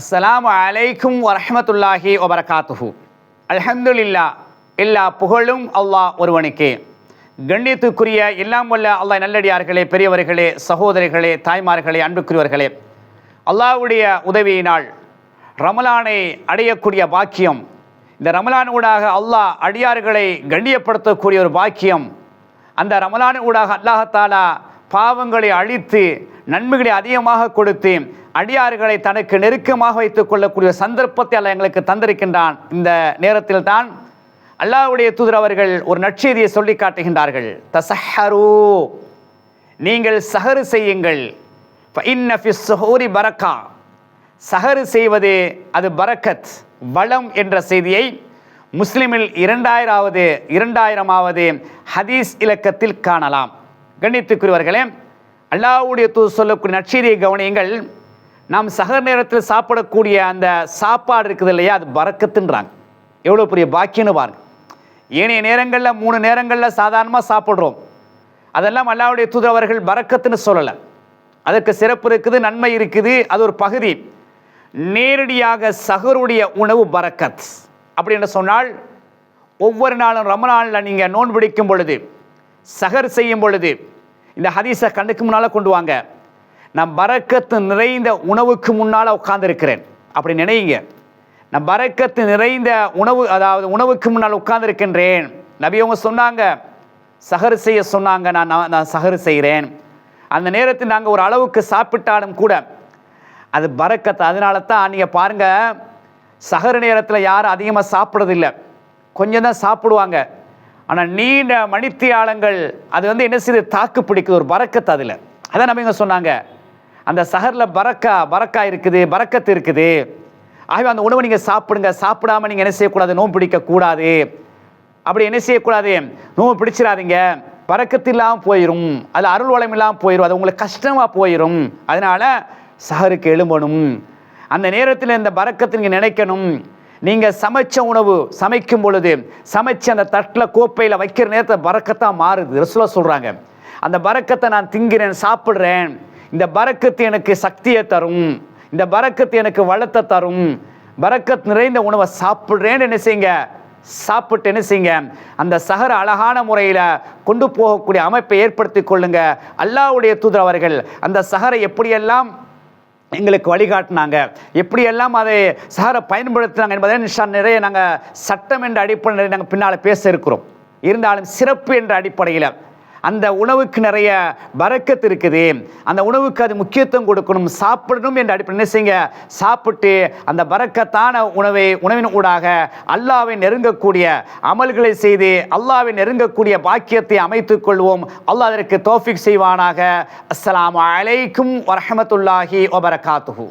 அஸ்ஸலாமு அலைக்கும் வரஹ்மத்துல்லாஹி வபரகாத்துஹு. அல்ஹம்துலில்லாஹ், எல்லா புகழும் அல்லாஹ் ஒருவனுக்கே. கண்ணியத்துக்குரிய எல்லாம் வல்ல அல்லாஹ் நல்லடியார்களே, பெரியவர்களே, சகோதரிகளே, தாய்மார்களே, அன்புக்குரியவர்களே, அல்லாஹ்வுடைய உதவியினால் ரமலானை அடையக்கூடிய பாக்கியம், இந்த ரமலான் ஊடாக அல்லாஹ் அடியார்களை கண்ணியப்படுத்தக்கூடிய ஒரு பாக்கியம், அந்த ரமலான் ஊடாக அல்லாஹ் தஆலா பாவங்களை அழித்து நன்மைகளை அதிகமாக கொடுத்து அடியார்களை தனக்கு நெருக்கமாக வைத்துக் கொள்ளக்கூடிய சந்தர்ப்பத்தை அல்லாஹ் எங்களுக்கு தந்திருக்கின்றான். இந்த நேரத்தில் தான் அல்லாஹ்வுடைய தூதர் அவர்கள் ஒரு நற்செய்தியை சொல்லி காட்டுகின்றார்கள். தஸஹரு, நீங்கள் சஹரு செய்யுங்கள். ஃபஇன்ன ஃபிஸ் ஸுஹூரி பரக்கா, சஹரு செய்வது அது பரக்கத், வளம் என்ற செய்தியை முஸ்லிமில் 2000வது ஹதீஸ் இலக்கத்தில் காணலாம். கண்ணியத்துக்குரியவர்களே, அல்லாஹ்வுடைய தூதர் சொல்லக்கூடிய நற்செய்தியை கவனியுங்கள். நாம் சஹர் நேரத்தில் சாப்பிடக்கூடிய அந்த சாப்பாடு இருக்குது இல்லையா, அது பரக்கத்துன்றாங்க. எவ்வளோ பெரிய பாக்கியன்னு பாருங்க. ஏனைய நேரங்களில் 3 நேரங்களில் சாதாரணமாக சாப்பிட்றோம், அதெல்லாம் அல்லாஹ்வுடைய தூதர் அவர்கள் பரக்கத்துன்னு சொல்லலை. அதற்கு சிறப்பு இருக்குது, நன்மை இருக்குது, அது ஒரு பகுதி. நேரடியாக சஹருடைய உணவு பரக்கத் அப்படின்னு சொன்னால், ஒவ்வொரு நாளும் ரமலானில் நீங்கள் நோன்பு பிடிக்கும் பொழுது, சஹர் செய்யும் பொழுது இந்த ஹதீஸை கண்ணுக்கு முன்னால் கொண்டு வாங்க. நான் பரக்கத்து நிறைந்த உணவுக்கு முன்னால் உட்கார்ந்துருக்கிறேன் அப்படி நினைங்க. நான் பரக்கத்து நிறைந்த உணவு, அதாவது உணவுக்கு முன்னால் உட்கார்ந்துருக்கின்றேன். நபி அவங்க சொன்னாங்க, சஹர் செய்ய சொன்னாங்க. நான் சஹர் செய்கிறேன். அந்த நேரத்தில் நாங்கள் ஒரு அளவுக்கு சாப்பிட்டாலும் கூட அது பரக்கத்து. அதனால தான் நீங்கள் பாருங்கள், சஹர் நேரத்தில் யாரும் அதிகமாக சாப்பிட்றதில்லை, கொஞ்சம் தான் சாப்பிடுவாங்க. ஆனால் நீண்ட மணித்தியாலங்கள் அது என்ன செய்யுது, தாக்கு பிடிக்குது, ஒரு பரக்கத்து அதில். அதான் நம்ம இங்கே சொன்னாங்க, அந்த சஹரில் பரக்கா இருக்குது, பரக்கத்து இருக்குது. ஆகவே அந்த உணவை நீங்கள் சாப்பிடுங்க. சாப்பிடாமல் நீங்கள் என்ன செய்யக்கூடாது, நோன்பு பிடிக்கக்கூடாது. அப்படி என்ன செய்யக்கூடாது, நோன்பு பிடிச்சிடாதீங்க, பரக்கத்து இல்லாமல் போயிடும், அதில் அருள் வளம் இல்லாமல் போயிடும், அது உங்களுக்கு கஷ்டமாக போயிடும். அதனால் சஹருக்கு எழும்பணும். அந்த நேரத்தில் இந்த பரக்கத்தை நீங்கள் நினைக்கணும். நீங்கள் சமைச்ச உணவு சமைக்கும் பொழுது, சமைச்ச அந்த தட்டில் கோப்பையில் வைக்கிற நேரத்தில் பரக்கத்தாக மாறுது. ரசூலுல்லாஹ் சொல்கிறாங்க, அந்த பரக்கத்தை நான் திங்கிறேன், சாப்பிட்றேன், இந்த பரக்கத்து எனக்கு சக்தியை தரும், இந்த பரக்கத்து எனக்கு வளத்தை தரும், பரக்கத் நிறைந்த உணவை சாப்பிட்றேன்னு என்ன செய்யுங்க, சாப்பிட்டு என்ன செய்யுங்க, அந்த சஹர் அழகான முறையில் கொண்டு போகக்கூடிய அமைப்பை ஏற்படுத்தி கொள்ளுங்க. அல்லாஹ்வுடைய தூதர் அவர்கள் அந்த சஹரை எப்படியெல்லாம் எங்களுக்கு வழிகாட்டினாங்க, எப்படியெல்லாம் அதை சஹரை பயன்படுத்தினாங்க என்பதை நிறைய நாங்கள் சட்டம் என்ற அடிப்படையில் நாங்கள் பின்னால் பேச இருக்கிறோம். இருந்தாலும் சிறப்பு என்ற அடிப்படையில் அந்த உணவுக்கு நிறைய பரக்கத்து இருக்குது, அந்த உணவுக்கு அது முக்கியத்துவம் கொடுக்கணும், சாப்பிடணும் என்ற அடிப்படை என்ன செய்யுங்க, சாப்பிட்டு அந்த பரக்கத்தான உணவின் ஊடாக அல்லாஹ்வை நெருங்கக்கூடிய அமல்களை செய்து அல்லாஹ்வை நெருங்கக்கூடிய பாக்கியத்தை அமைத்துக் கொள்வோம். அல்லாஹ் அதற்கு தௌஃபீக் செய்வானாக. அஸ்ஸலாமு அலைக்கும் வரஹ்மத்துல்லாஹி வபரகாத்துஹு.